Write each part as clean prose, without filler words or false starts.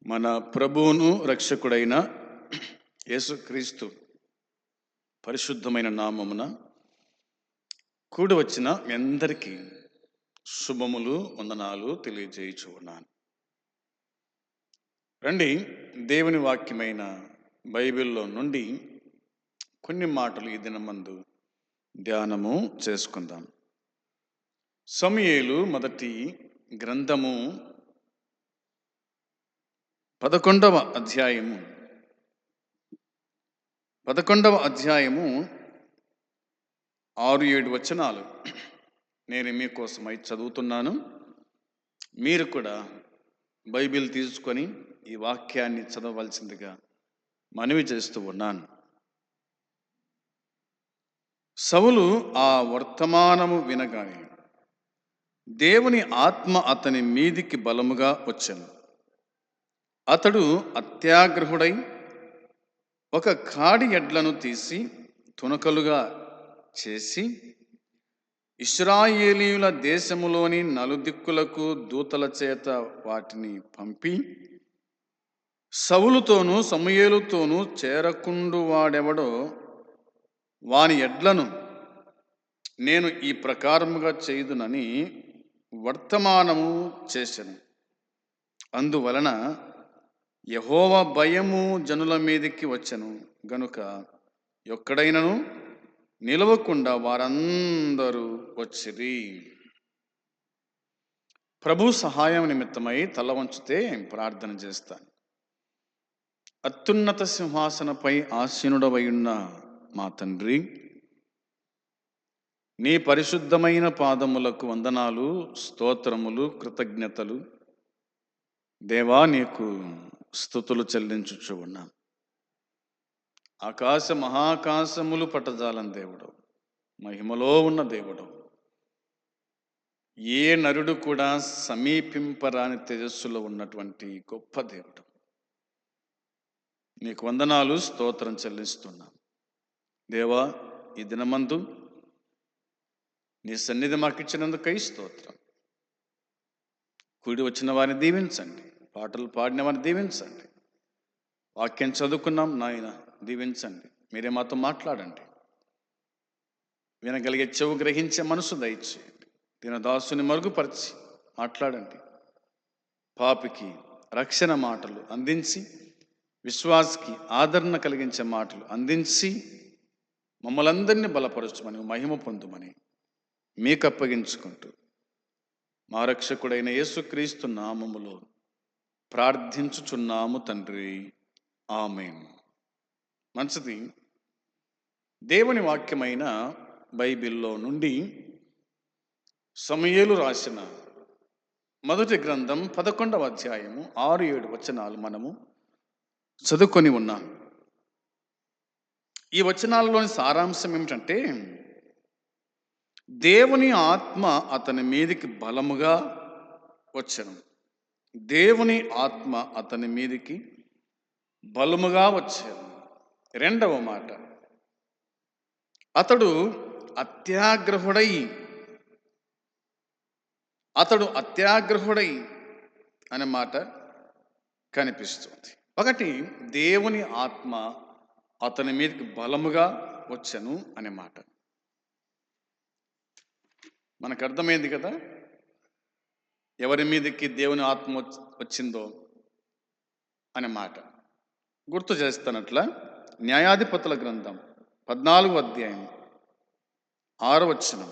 మన ప్రభువును రక్షకుడైన యేసుక్రీస్తు పరిశుద్ధమైన నామమున కూడి వచ్చిన మీ అందరికీ శుభములు వందనాలు తెలియజేయుచు ఉన్నాను. రండి, దేవుని వాక్యమైన బైబిల్లో నుండి కొన్ని మాటలు ఈ దినమందు ధ్యానము చేసుకుందాం. సమూయేలు మొదటి గ్రంథము 11వ అధ్యాయము 6-7 వచనాలు నేను మీకోసమై చదువుతున్నాను. మీరు కూడా బైబిల్ తీసుకొని ఈ వాక్యాన్ని చదవవలసిందిగా మనవి చేస్తూ ఉన్నాను. సౌలు ఆ వర్తమానము వినగానే దేవుని ఆత్మ అతని మీదికి బలముగా వచ్చెను. అతడు అత్యాగ్రహుడై ఒక కాడి ఎడ్లను తీసి తునకలుగా చేసి ఇశ్రాయేలీయుల దేశములోని నలుదిక్కులకు దూతల చేత వాటిని పంపి, సౌలుతోనూ సమూయేలుతోనూ చేరకుండు వాడెవడో వాని ఎడ్లను నేను ఈ ప్రకారముగా చేయుదునని వర్తమానము చేసెను. అందువలన యెహోవా భయము జనుల మీదికి వచ్చెను గనుక ఎక్కడైనను నిలవకుండా వారందరూ వచ్చిరి. ప్రభు సహాయం నిమిత్తమై తల వంచితే ప్రార్థన చేస్తాను. అత్యున్నత సింహాసనపై ఆసీనుడవైయున్న మా తండ్రి, నీ పరిశుద్ధమైన పాదములకు వందనాలు, స్తోత్రములు, కృతజ్ఞతలు. దేవా, నీకు స్తుతులు చెల్లించుచు ఉన్నాం. ఆకాశ మహాకాశములు పట్టజాలని దేవుడు, మహిమలో ఉన్న దేవుడు, ఏ నరుడు కూడా సమీపింపరాని తేజస్సులో ఉన్నటువంటి గొప్ప దేవుడు, నీకు వందనాలు, స్తోత్రం చెల్లిస్తున్నాం. దేవా, ఈ దినమందు నీ సన్నిధి మాకు ఇచ్చినందుకై స్తోత్రం. కూడి వచ్చిన వారిని దీవించండి, పాటలు పాడిన వారిని దీవించండి, వాక్యం చదువుకున్నాం నాయన దీవించండి. మీరే మాతో మాట్లాడండి, వినగలిగే చెవు గ్రహించే మనసు దయచేయండి. దీనదాసుని మరుగుపరిచి మాట్లాడండి. పాపికి రక్షణ మాటలు అందించి, విశ్వాసకి ఆదరణ కలిగించే మాటలు అందించి మమ్మల్ని అందరినీ బలపరచమని, మహిమ పొందుమని మీకు అప్పగించుకుంటూ మా రక్షకుడైన యేసుక్రీస్తు నామములో ప్రార్థించుచున్నాము తండ్రి, ఆమేన్. మంచిది. దేవుని వాక్యమైన బైబిల్లో నుండి సమూయేలు రాసిన మొదటి గ్రంథం 11వ అధ్యాయము 6-7 వచనాలు మనము చదువుకొని ఉన్నాం. ఈ వచనాలలోని సారాంశం ఏమిటంటే, దేవుని ఆత్మ అతని మీదికి బలముగా వచ్చెను. దేవుని ఆత్మ అతని మీదికి బలముగా వచ్చాను. రెండవ మాట, అతడు అత్యాగ్రహుడై అనే మాట కనిపిస్తుంది. ఒకటి, దేవుని ఆత్మ అతని మీదకి బలముగా వచ్చెను అనే మాట మనకు అర్థమైంది కదా. ఎవరి మీదకి దేవుని ఆత్మ వచ్చిందో అనే మాట గుర్తు చేస్తానట్ల న్యాయాధిపతుల గ్రంథం 14వ అధ్యాయం 6వ వచనం.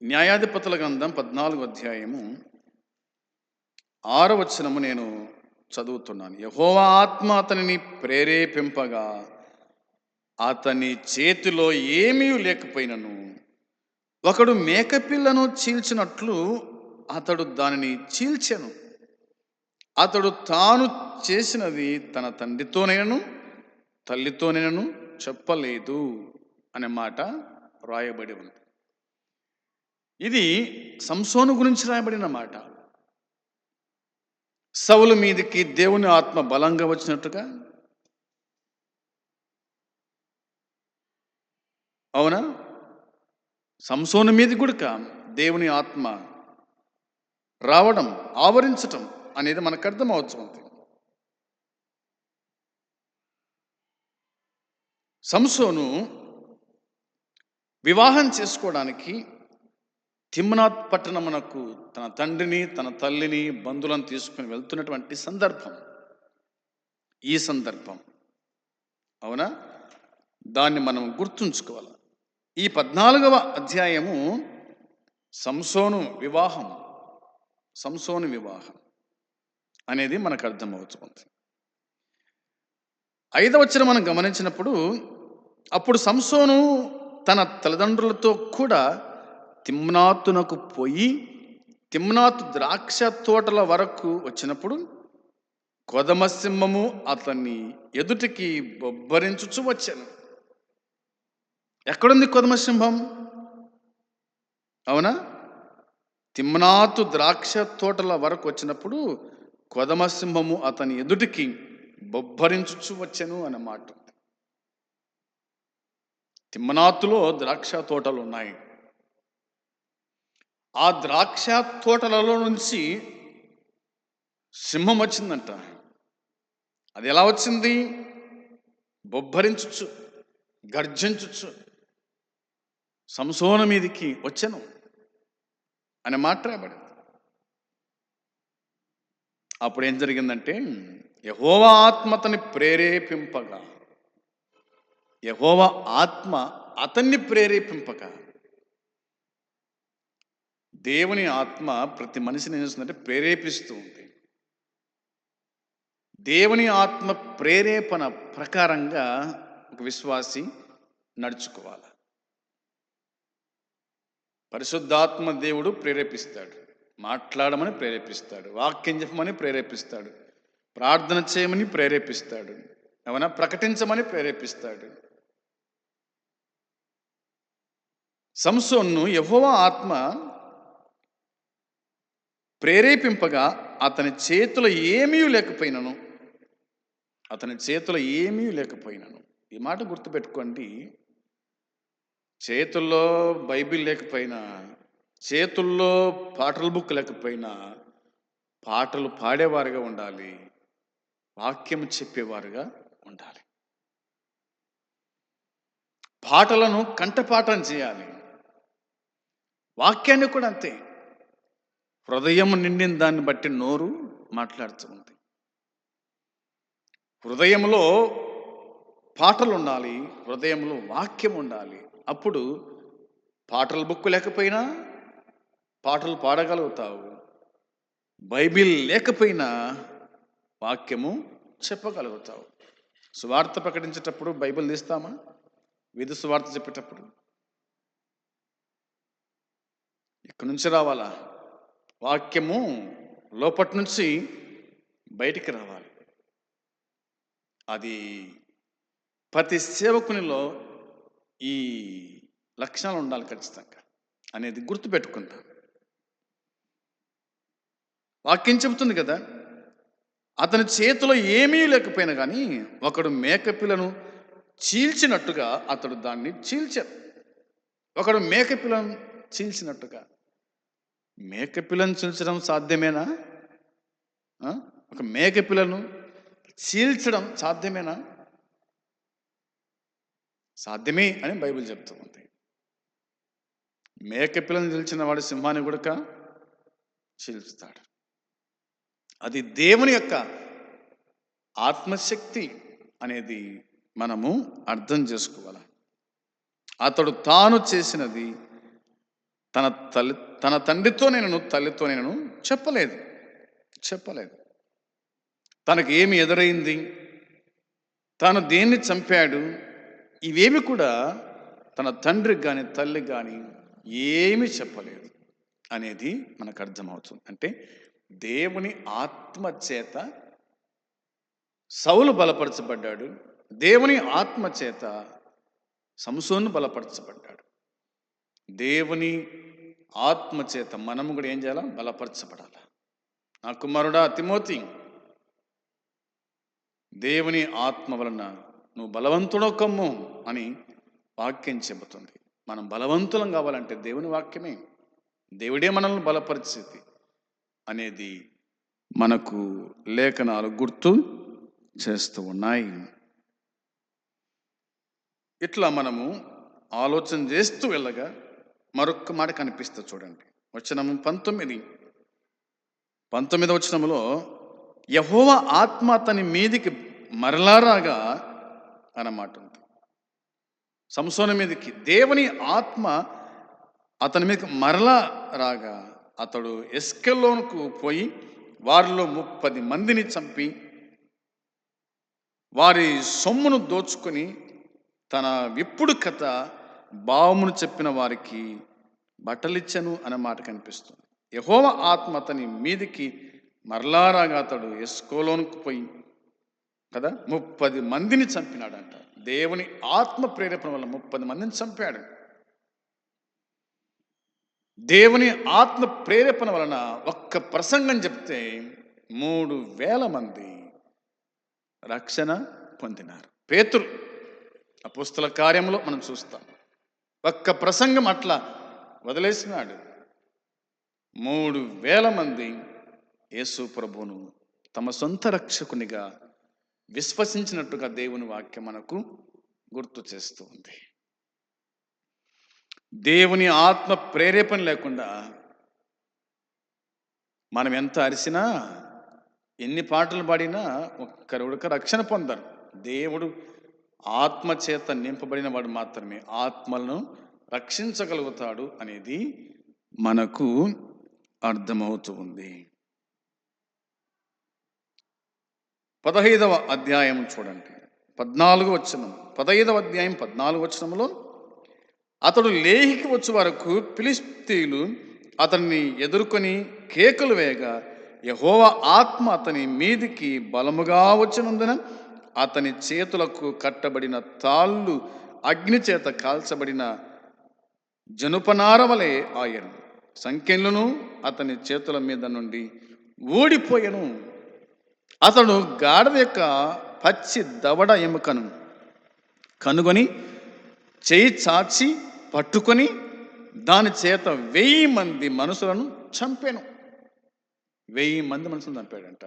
న్యాయాధిపతుల గ్రంథం 14వ అధ్యాయము 6వ వచనము నేను చదువుతున్నాను. యెహోవా ఆత్మ అతనిని ప్రేరేపింపగా అతని చేతిలో ఏమీ లేకపోయినను ఒకడు మేకపిల్లను చీల్చినట్లు అతడు దానిని చీల్చెను. అతడు తాను చేసినది తన తండ్రితోనైనను తల్లితోనైనను చెప్పలేదు అనే మాట రాయబడి ఉంది. ఇది సంసోను గురించి రాయబడిన మాట. సౌలు మీదికి దేవుని ఆత్మ బలంగా వచ్చినట్టుగా, అవునా? సంసోను మీద కూడా దేవుని ఆత్మ రావడం, ఆవరించటం అనేది మనకు అర్థమవుతుంది. సంసోను వివాహం చేసుకోవడానికి తిమ్నాత్ పట్టణమునకు తన తండ్రిని తన తల్లిని బంధువులను తీసుకుని వెళ్తున్నటువంటి సందర్భం ఈ సందర్భం, అవునా? దాన్ని మనం గుర్తుంచుకోవాలి. ఈ 14వ అధ్యాయము సంసోను వివాహం అనేది మనకు అర్థమవుతుంది. 5వ వచనం మనం గమనించినప్పుడు, అప్పుడు సంసోను తన తల్లిదండ్రులతో కూడా తిమ్నాతునకు పోయి తిమ్నాతు ద్రాక్ష తోటల వరకు వచ్చినప్పుడు కొదమసింహము అతన్ని ఎదుటికి బొబ్బరించుచు వచ్చాను. ఎక్కడుంది కొదమసింహం? అవునా? తిమ్నాతు ద్రాక్ష తోటల వరకు వచ్చినప్పుడు కొదమసింహము అతని ఎదుటికి బొబ్బరించుచు వచ్చాను అన్నమాట. తిమ్నాతులో ద్రాక్ష తోటలు ఉన్నాయి. ఆ ద్రాక్ష తోటలలో నుంచి సింహం వచ్చిందంట. అది ఎలా వచ్చింది? బొబ్బరించుచు, గర్జించుచు సంసోను మీదికి వచ్చెను అని మాట్లాడబడింది. అప్పుడు ఏం జరిగిందంటే, యెహోవా ఆత్మ అతన్ని ప్రేరేపింపగా, యెహోవా ఆత్మ అతన్ని ప్రేరేపింపగా, దేవుని ఆత్మ ప్రతి మనిషిని ఏం చేస్తుందంటే ప్రేరేపిస్తూ ఉంది. దేవుని ఆత్మ ప్రేరేపణ ప్రకారంగా ఒక విశ్వాసి నడుచుకోవాలి. పరిశుద్ధాత్మ దేవుడు ప్రేరేపిస్తాడు, మాట్లాడమని ప్రేరేపిస్తాడు, వాక్యం చెప్పమని ప్రేరేపిస్తాడు, ప్రార్థన చేయమని ప్రేరేపిస్తాడు, ఏమైనా ప్రకటించమని ప్రేరేపిస్తాడు. సంసోన్ను యెహోవా ఆత్మ ప్రేరేపింపగా అతని చేతులు ఏమీ లేకపోయినను. ఈ మాట గుర్తుపెట్టుకోండి. చేతుల్లో బైబిల్ లేకపోయినా, చేతుల్లో పాటల బుక్ లేకపోయినా, పాటలు పాడేవారుగా ఉండాలి, వాక్యం చెప్పేవారుగా ఉండాలి. పాటలను కంఠపాఠం చేయాలి. వాక్యాన్ని కూడా అంతే. హృదయం నిండిన దాన్ని బట్టి నోరు మాట్లాడుతూ ఉంది. హృదయంలో పాటలు ఉండాలి, హృదయంలో వాక్యం ఉండాలి. అప్పుడు పాటల బుక్కు లేకపోయినా పాటలు పాడగలుగుతావు, బైబిల్ లేకపోయినా వాక్యము చెప్పగలుగుతావు. సువార్త ప్రకటించేటప్పుడు బైబిల్ తీస్తామా? వీధి సువార్త చెప్పేటప్పుడు ఇక్కడి నుంచి రావాలా? వాక్యము లోపటి నుంచి బయటికి రావాలి. అది ప్రతి సేవకునిలో ఈ లక్షణాలు ఉండాలి ఖచ్చితంగా అనేది గుర్తుపెట్టుకుంటా. వాక్యం చెబుతుంది కదా, అతని చేతిలో ఏమీ లేకపోయినా కానీ ఒకడు మేకపిల్లను చీల్చినట్టుగా అతడు దాన్ని చీల్చాడు. ఒకడు మేకపిల్లను చీల్చినట్టుగా. మేకపిల్లను చీల్చడం సాధ్యమేనా? ఒక మేకపిల్లను చీల్చడం సాధ్యమేనా? సాధ్యమే అని బైబిల్ చెప్తూ ఉంది. మేకపిల్లను చీల్చిన వాడు సింహాన్ని కూడా చీల్చుతాడు. అది దేవుని యొక్క ఆత్మశక్తి అనేది మనము అర్థం చేసుకోవాలి. అతడు తాను చేసినది తన తండ్రితో నేను తల్లితో నేను చెప్పలేదు. తనకు ఏమి ఎదురైంది, తాను దేన్ని చంపాడు, ఇవేమి కూడా తన తండ్రికి కానీ తల్లికి కానీ ఏమీ చెప్పలేదు అనేది మనకు అర్థమవుతుంది. అంటే దేవుని ఆత్మ చేత సౌలు బలపరచబడ్డాడు, దేవుని ఆత్మ చేత సంసోను బలపరచబడ్డాడు. దేవుని ఆత్మ చేత మనము కూడా ఏం చేయాలా? బలపరచబడాలి. నా కుమారుడా తిమోతి, దేవుని ఆత్మ వలన నువ్వు బలవంతుడో కమ్ము అని వాక్యం చెబుతుంది. మనం బలవంతులం కావాలంటే దేవుని వాక్యమే, దేవుడే మనల్ని బలపరిచేది అనేది మనకు లేఖనాలు గుర్తు చేస్తూ ఉన్నాయి. ఇట్లా మనము ఆలోచన చేస్తూ వెళ్ళగా మరొక్క మాట కనిపిస్తుంది చూడండి. వచనం 19 వచనంలో యెహోవా ఆత్మ అతని మీదికి మరలా రాగా అన్నమాట ఉంది. సంసోను మీదకి దేవుని ఆత్మ అతని మీదకి మరలా రాగా అతడు ఎస్కెలోనుకు పోయి వారిలో 30 మందిని చంపి వారి సొమ్మును దోచుకొని తన విప్పుడు కథ భావమును చెప్పిన వారికి బట్టలిచ్చను అనే మాట కనిపిస్తుంది. యెహోవా ఆత్మ అతని మీదికి మరలారాగా అతడు ఎస్కోలోనుకు పోయి కదా 30 మందిని చంపినాడంట. దేవుని ఆత్మ ప్రేరేపణ వల్ల 30 మందిని చంపాడు. దేవుని ఆత్మ ప్రేరేపణ వలన ఒక్క ప్రసంగం చెప్తే 3,000 మంది రక్షణ పొందినారు. పేతురు అపోస్తల కార్యంలో మనం చూస్తాం. ఒక్క ప్రసంగం అట్లా వదిలేసినాడు. 3,000 మంది యేసు ప్రభువును తమ సొంత రక్షకునిగా విశ్వసించినట్టుగా దేవుని వాక్యం మనకు గుర్తు చేస్తూ ఉంది. దేవుని ఆత్మ ప్రేరేపణ లేకుండా మనం ఎంత అరిసినా ఎన్ని పాటలు పాడినా ఒక్కరుడిక రక్షణ పొందరు. దేవుడు ఆత్మ చేత నింపబడిన వాడు మాత్రమే ఆత్మలను రక్షించగలుగుతాడు అనేది మనకు అర్థమవుతూ ఉంది. 15వ అధ్యాయం చూడండి, 14వ వచనం. 15వ అధ్యాయం 14వ వచనంలో అతడు లేహికి వచ్చే వరకు ఫిలిష్తీయులు అతన్ని ఎదుర్కొని కేకలు వేయగా యెహోవా ఆత్మ అతని మీదికి బలముగా వచ్చినందున అతని చేతులకు కట్టబడిన తాళ్ళు అగ్ని చేత కాల్చబడిన జనుపనార వలె ఆయను. సంకెళ్ళను అతని చేతుల మీద నుండి ఊడిపోయెను. అతడు గాడిద యొక్క పచ్చి దవడ ఎముకను కనుగొని చేయి చాచి పట్టుకొని దాని చేత 1000 మంది మనుషులను చంపాను. 1000 మంది మనుషులను చంపాడంట.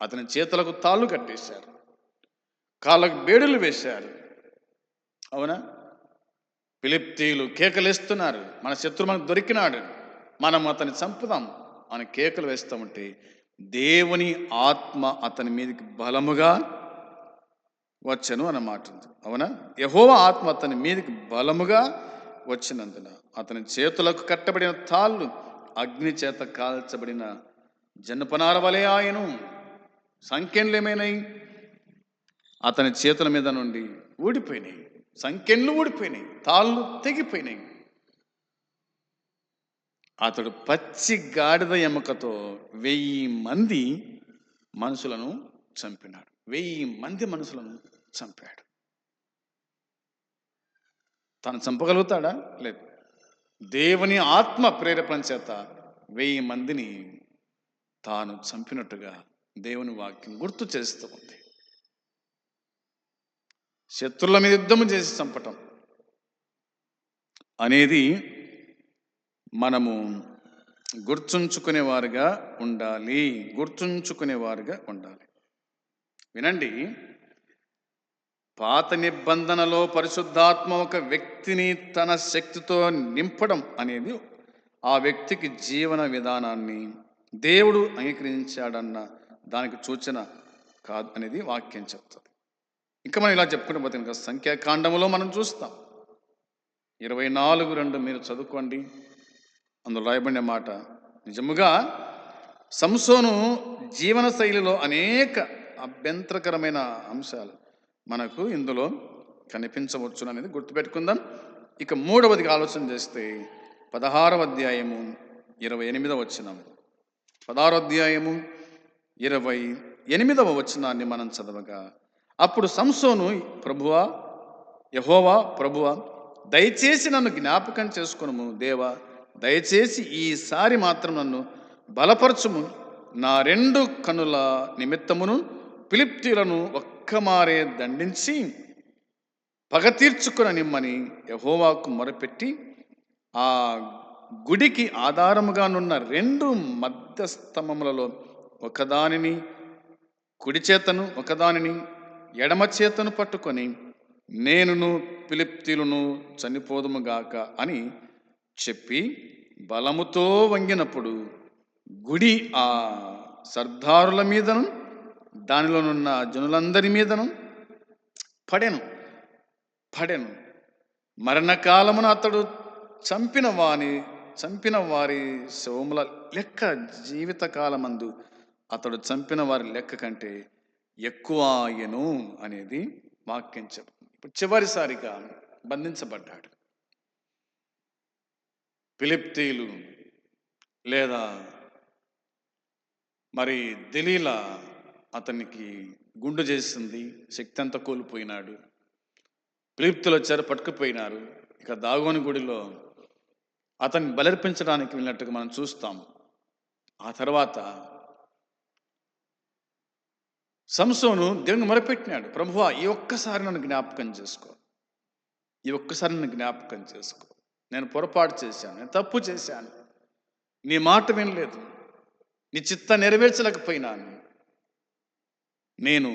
అతని చేతులకు తాళ్ళు కట్టేశారు, కాళ్ళకు బేడులు వేశారు. అవునా? ఫిలిష్తీయులు కేకలేస్తున్నారు, మన శత్రు మనకు దొరికినాడు, మనం అతన్ని చంపుదాం అని కేకలు వేస్తామంటే దేవుని ఆత్మ అతని మీదకి బలముగా వచ్చను అన్నమాట ఉంది. అవునా? యెహోవా ఆత్మ అతని మీదకి బలముగా వచ్చినందున అతని చేతులకు కట్టబడిన తాళ్ళు అగ్ని చేత కాల్చబడిన జనపనార వలె ఆయను. సంకెళ్ళు ఏమైనాయి? అతని చేతుల మీద నుండి ఊడిపోయినాయి. సంకెళ్ళు ఊడిపోయినాయి, తాళ్ళు తెగిపోయినాయి. అతడు పచ్చి గాడిద ఎముకతో 1000 మంది మనుషులను చంపినాడు. 1000 మంది మనుషులను చంపాడు. తాను చంపగలుగుతాడా? లేదు. దేవుని ఆత్మ ప్రేరేపణ చేత 1000 మందిని తాను చంపినట్టుగా దేవుని వాక్యం గుర్తు చేస్తూ ఉంది. శత్రువుల మీద యుద్ధము చేసి చంపటం అనేది మనము గుర్తుంచుకునేవారుగా ఉండాలి. వినండి, పాత నిబంధనలో పరిశుద్ధాత్మ ఒక వ్యక్తిని తన శక్తితో నింపడం అనేది ఆ వ్యక్తికి జీవన విధానాన్ని దేవుడు అంగీకరించాడన్న దానికి సూచన కాదు అనేది వాక్యం చెప్తుంది. ఇంకా మనం ఇలా చెప్పుకుంటూ పోతే ఇంకా సంఖ్యాకాండములో మనం చూస్తాం. 24:2 మీరు చదువుకోండి. అందులో రాయబడిన మాట నిజముగా సంసోను జీవన శైలిలో అనేక అభ్యంతరకరమైన అంశాలు మనకు ఇందులో కనిపించవచ్చు అనేది గుర్తుపెట్టుకుందాం. ఇక 3వదిగా ఆలోచన చేస్తే 16వ అధ్యాయము 28వ వచనం. 16వ అధ్యాయము 28వ వచనాన్ని మనం చదవగా, అప్పుడు సంసోను, ప్రభువా, యెహోవా ప్రభువా, దయచేసి నన్ను జ్ఞాపకం చేసుకొనుము. దేవా, దయచేసి ఈసారి మాత్రం నన్ను బలపరచుము. నా 2 కన్నుల నిమిత్తమును ఫిలిష్తీయులను ఒక్కమారే దండించి పగ తీర్చుకొననిమ్మని యెహోవాకు మొరపెట్టి ఆ గుడికి ఆధారముగానున్న 2 మధ్యస్తంభములలో ఒకదానిని కుడి చేతను ఒకదానిని ఎడమ చేతను పట్టుకొని నేనును ఫిలిప్తీయులను చనిపోదుముగాక అని చెప్పి బలముతో వంగినప్పుడు గుడి ఆ సర్దారుల మీదను దానిలోనున్న జనులందరి మీదను పడెను పడెను మరణకాలమున అతడు చంపిన వారి శవముల లెక్క జీవితకాలమందు అతడు చంపిన వారి లెక్క కంటే ఎక్కువ ఆయను అనేది వాక్యం చెప్తుంది. ఇప్పుడు చివరిసారిగా బంధించబడ్డాడు. ఫిలిప్తీయులు లేదా మరి దెలీలా అతనికి గుండు చేసింది, శక్తి అంతా కోల్పోయినాడు. ఫిలిప్తీయులు వచ్చారు, పట్టుకుపోయినారు. ఇక దాగోని గుడిలో అతన్ని బలర్పించడానికి వెళ్ళినట్టుగా మనం చూస్తాం. ఆ తర్వాత సంసోను దేవుని మొరపెట్టినాడు, ప్రభువా ఈ ఒక్కసారి నన్ను జ్ఞాపకం చేసుకో, ఈ ఒక్కసారి నన్ను జ్ఞాపకం చేసుకో, నేను పొరపాటు చేశాను, నేను తప్పు చేశాను, నీ మాట వినలేదు, నీ చిత్త నెరవేర్చలేకపోయినాను, నేను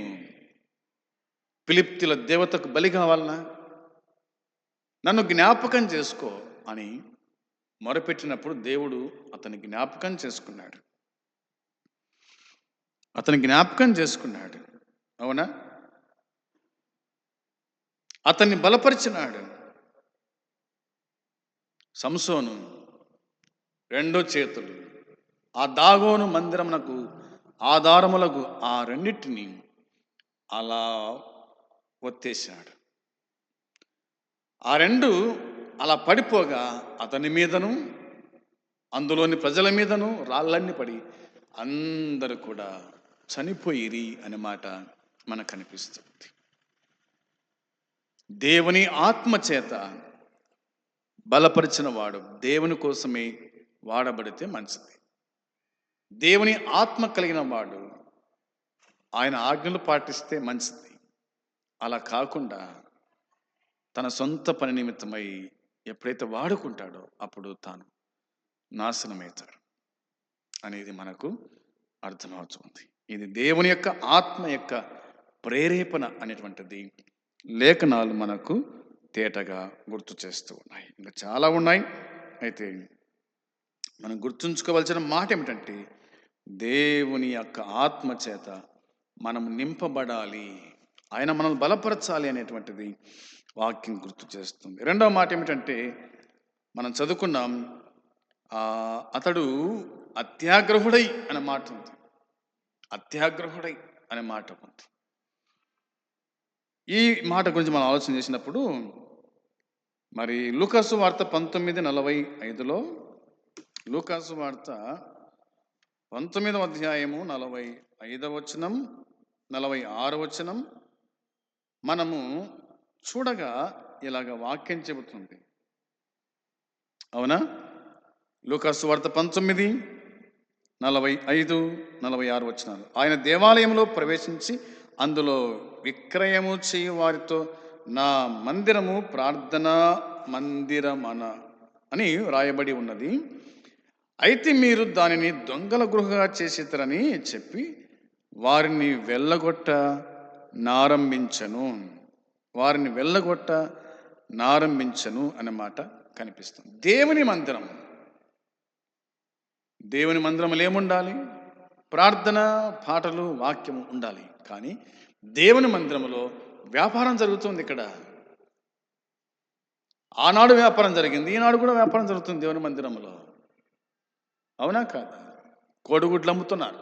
ఫిలిప్తీయుల దేవతకు బలి కావాలనా, నన్ను జ్ఞాపకం చేసుకో అని మొరపెట్టినప్పుడు దేవుడు అతని జ్ఞాపకం చేసుకున్నాడు. అతని జ్ఞాపకం చేసుకున్నాడు. అవునా? అతన్ని బలపరిచినాడు. సంసోను రెండో చేతులు ఆ దాగోను మందిరమునకు ఆధారములకు ఆ రెండింటిని అలా ఒత్తేశాడు. ఆ రెండు అలా పడిపోగా అతని మీదను అందులోని ప్రజల మీదను రాళ్ళన్నీ పడి అందరూ కూడా చనిపోయిరి అనే మాట మనకు కనిపిస్తుంది. దేవుని ఆత్మ చేత బలపరిచిన వాడు దేవుని కోసమే వాడబడితే మంచిది. దేవుని ఆత్మ కలిగిన వాడు ఆయన ఆజ్ఞలు పాటిస్తే మంచిది. అలా కాకుండా తన సొంత పని నిమిత్తమై ఎప్పుడైతే వాడుకుంటాడో అప్పుడు తాను నాశనమవుతాడు అనేది మనకు అర్థమవుతుంది. ఇది దేవుని యొక్క ఆత్మ యొక్క ప్రేరేపణ అనేటువంటిది లేఖనాలు మనకు తేటగా గుర్తు చేస్తూ ఉన్నాయి. ఇంకా చాలా ఉన్నాయి. అయితే మనం గుర్తుంచుకోవాల్సిన మాట ఏమిటంటే దేవుని యొక్క ఆత్మ చేత మనం నింపబడాలి, ఆయన మనల్ని బలపరచాలి అనేటువంటిది వాక్యం గుర్తు చేస్తుంది. రెండవ మాట ఏమిటంటే మనం చదువుకున్నాం, అతడు అత్యాగ్రహుడై అనే మాట ఉంది. అత్యాగ్రహుడై అనే మాట ఉంది. ఈ మాట గురించి మనం ఆలోచన చేసినప్పుడు మరి లూకాసు వార్త 19:45 లూకాసు వార్త 19వ అధ్యాయము 45వ వచనం 46వ వచనం మనము చూడగా ఇలాగ వాక్యం చెబుతుంది. అవునా? లూకాసు వార్త 19:45-46 వచనాలు. ఆయన దేవాలయంలో ప్రవేశించి అందులో విక్రయము చేయు వారితో నా మందిరము ప్రార్థనా మందిరమన అని రాయబడి ఉన్నది, అయితే మీరు దానిని దొంగల గృహగా చేసేతరని చెప్పి వారిని వెళ్ళగొట్ట నారంభించను అన్నమాట కనిపిస్తుంది. దేవుని మందిరంలో ఏముండాలి? ప్రార్థన, పాటలు, వాక్యము ఉండాలి. కానీ దేవుని మందిరంలో వ్యాపారం జరుగుతుంది. ఇక్కడ ఆనాడు వ్యాపారం జరిగింది, ఈనాడు కూడా వ్యాపారం జరుగుతుంది దేవుని మందిరంలో. అవునా కాదా? కోడిగుడ్లు అమ్ముతున్నారు,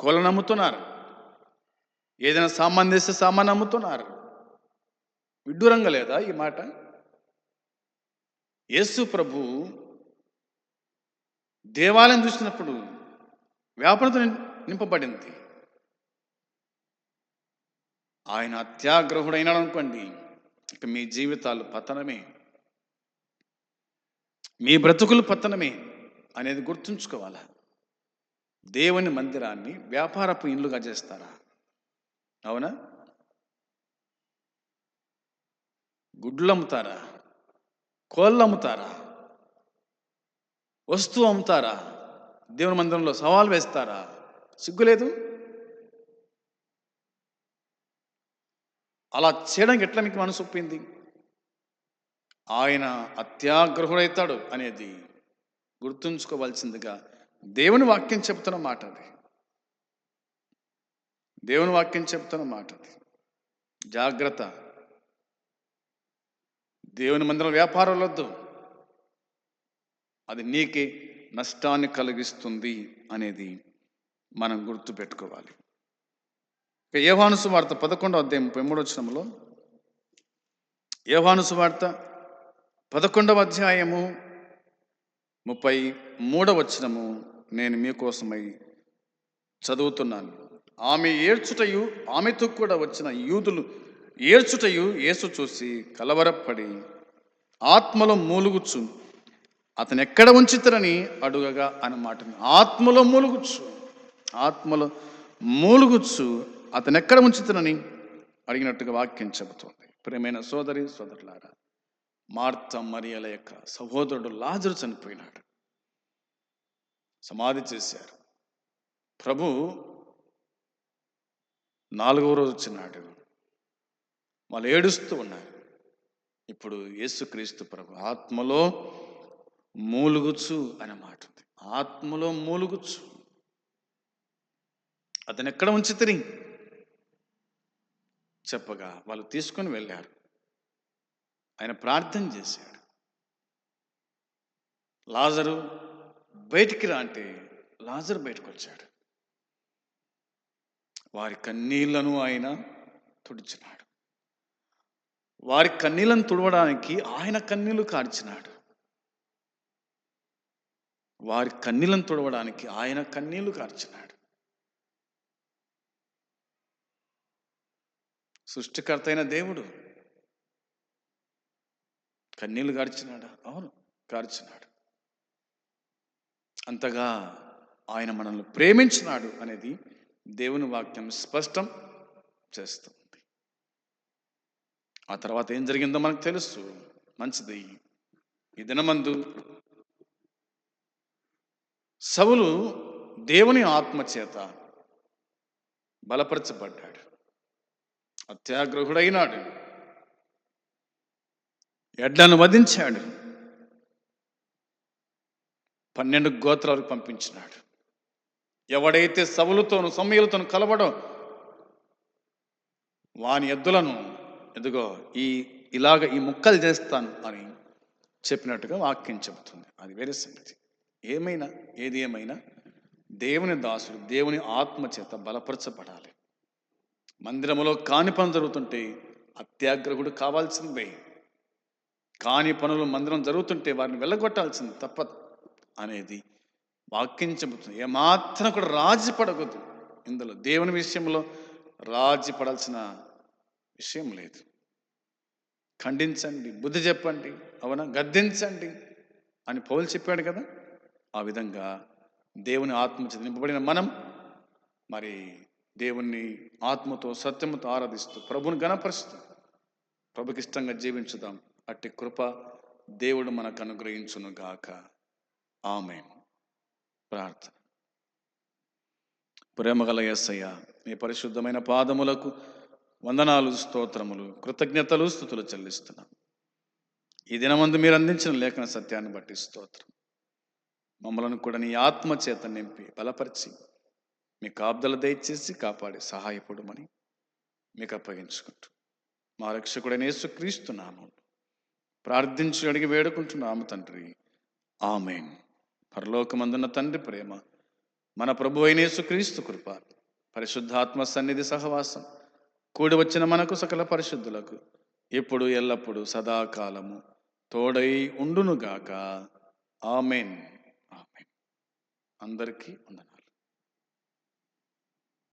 కోళ్ళను అమ్ముతున్నారు, ఏదైనా సామాన్ తెస్తే సామాన్ అమ్ముతున్నారు. విడ్డూరంగా లేదా ఈ మాట? యేసు ప్రభు దేవాలయం చూసినప్పుడు వ్యాపారంతో నింపబడింది. ఆయన అత్యాగ్రహుడైనాడు అనుకోండి, ఇక మీ జీవితాలు పతనమే, మీ బ్రతుకులు పతనమే అనేది గుర్తుంచుకోవాలా. దేవుని మందిరాన్ని వ్యాపారపు ఇల్లుగా చేస్తారా? అవునా? గుడ్లు అమ్ముతారా? కోళ్ళు అమ్ముతారా? వస్తువు అమ్ముతారా? దేవుని మందిరంలో సవాల్ వేస్తారా? సిగ్గులేదు? అలా చేయడానికి ఎట్లా మీకు మనసు ఒప్పింది? ఆయన అత్యాగ్రహుడైతాడు అనేది గుర్తుంచుకోవాల్సిందిగా దేవుని వాక్యం చెప్తున్న మాట అది. దేవుని వాక్యం చెప్తున్న మాట అది. జాగ్రత్త. దేవుని మందిరం వ్యాపారం వద్దు, అది నీకే నష్టాన్ని కలిగిస్తుంది అనేది మనం గుర్తుపెట్టుకోవాలి. యోహాను సువార్త 11వ అధ్యాయం 33వ వచనంలో, యోహాను సువార్త 11వ అధ్యాయము 33వ వచనము నేను మీకోసమై చదువుతున్నాను. ఆమె ఏడ్చుటయు ఆమెతో కూడా వచ్చిన యూదులు ఏడ్చుటయు యేసు చూసి కలవరపడి ఆత్మలో మూలుగుచ్చు అతను ఎక్కడ ఉంచితరని అడుగగా అన్నమాట. ఆత్మలో మూలుగుచ్చు అతను ఎక్కడ ఉంచుతానని అడిగినట్టుగా వాక్యం చెబుతోంది. ప్రియమైన సోదరి సోదరులారా, మార్త మరియల యొక్క సహోదరుడు లాజరు చనిపోయినాడు, సమాధి చేశారు. ప్రభు 4వ రోజు వచ్చినాడు, వాళ్ళు ఏడుస్తూ ఉన్నారు. ఇప్పుడు యేసుక్రీస్తు ప్రభు ఆత్మలో మూలుగుచ్చు అనే మాట ఉంది. ఆత్మలో మూలుగుచ్చు అతను ఎక్కడ ఉంచితిరి చెప్పగా వాళ్ళు తీసుకొని వెళ్ళారు. ఆయన ప్రార్థన చేశాడు, లాజరు బయటికి రా అంటే లాజరు బయటకు వచ్చాడు. వారి కన్నీళ్లను ఆయన తుడిచినాడు. వారి కన్నీళ్లను తుడవడానికి ఆయన కన్నీళ్లు కార్చినాడు. వారి కన్నీళ్లను తుడవడానికి ఆయన కన్నీళ్లు కార్చినాడు. సృష్టికర్త అయిన దేవుడు కన్నీళ్లు కార్చినాడా? అవును, కార్చినాడు. అంతగా ఆయన మనల్ని ప్రేమించినాడు అనేది దేవుని వాక్యం స్పష్టం చేస్తుంది. ఆ తర్వాత ఏం జరిగిందో మనకు తెలుసు. మంచిది. ఈ దినమందు సౌలు దేవుని ఆత్మ చేత బలపరచబడ్డాడు, అత్యాగ్రహుడైనాడు, ఎడ్లను వధించాడు, 12 గోత్రాలకు పంపించినాడు. ఎవడైతే సౌలుతోను సమూయేలుతోను కలవడో వాని ఎద్దులను ఎదుగో ఇలాగ ఈ ముక్కలు చేస్తాను అని చెప్పినట్టుగా వాక్యం చెబుతుంది. అది వేరే సంగతి. ఏది ఏమైనా దేవుని దాసుడు దేవుని ఆత్మ చేత బలపరచబడాలి. మందిరములో కాని పనులు జరుగుతుంటే అత్యాగ్రహుడు కావాల్సిందే. కాని పనులు మందిరం జరుగుతుంటే వారిని వెళ్ళగొట్టాల్సింది తప్పదు అనేది వాక్యం చెబుతుంది. ఏమాత్రం కూడా రాజీ పడకూడదు. ఇందులో దేవుని విషయంలో రాజీ పడాల్సిన విషయం లేదు. ఖండించండి, బుద్ధి చెప్పండి, అవునా, గద్దించండి అని పౌలు చెప్పాడు కదా. ఆ విధంగా దేవుని ఆత్మ చేత నింపబడిన మనం మరి దేవుణ్ణి ఆత్మతో సత్యముతో ఆరాధిస్తూ ప్రభుని ఘనపరుస్తూ ప్రభుకి ఇష్టంగా జీవించుదాం. అట్టి కృప దేవుడు మనకు అనుగ్రహించును గాక. ఆమేన్. ప్రార్థన. ప్రేమగల యేసయ్య, మీ పరిశుద్ధమైన పాదములకు వందనాలు, స్తోత్రములు, కృతజ్ఞతలు, స్తుతులు చెల్లిస్తున్నాం. ఈ దినమందు మీరు అందించిన లేఖన సత్యాన్ని బట్టి స్తోత్రం. మమ్మలను కూడా నీ ఆత్మ చేత నింపి బలపరిచి మీ కాపుదల దయచేసి కాపాడి సహాయపడమని మీకు అప్పగించుకుంటూ మా రక్షకుడైన యేసుక్రీస్తు నామములో ప్రార్థించి అడిగి వేడుకుంటున్నాము తండ్రి. ఆమేన్. పరలోకమందున్న తండ్రి ప్రేమ, మన ప్రభు అయిన యేసుక్రీస్తు కృప, పరిశుద్ధాత్మ సన్నిధి సహవాసం కూడి వచ్చిన మనకు సకల పరిశుద్ధులకు ఇప్పుడు ఎల్లప్పుడు సదాకాలము తోడై ఉండునుగాక. ఆమేన్. ఆమేన్. అందరికీ వందనాలు.